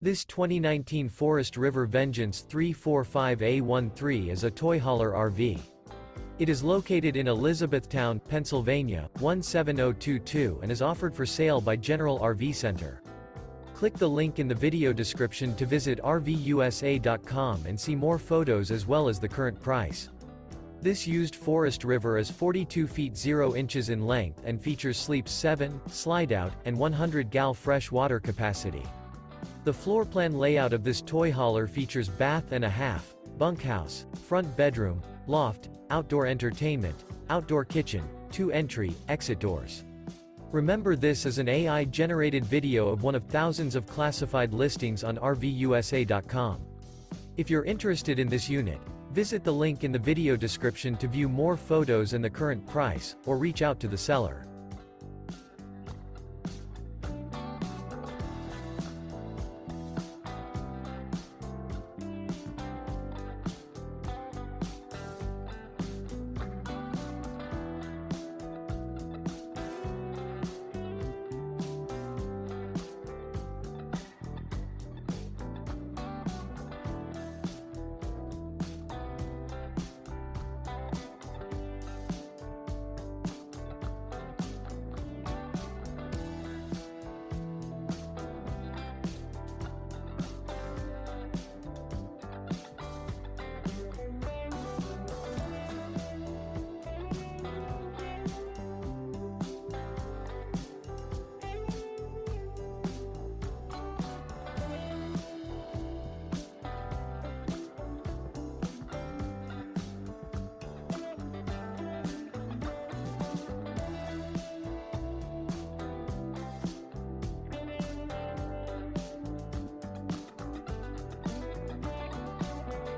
This 2019 Forest River Vengeance 345A13 is a toy hauler RV. It is located in Elizabethtown, Pennsylvania, 17022 and is offered for sale by General RV Center. Click the link in the video description to visit RVUSA.com and see more photos as well as the current price. This used Forest River is 42 feet 0 inches in length and features sleeps 7, Slideout, and 100 gal fresh water capacity. The floor plan layout of this toy hauler features bath and a half, bunkhouse, front bedroom, loft, outdoor entertainment, outdoor kitchen, 2 entry, exit doors. Remember, this is an AI-generated video of one of thousands of classified listings on RVUSA.com. If you're interested in this unit, visit the link in the video description to view more photos and the current price, or reach out to the seller.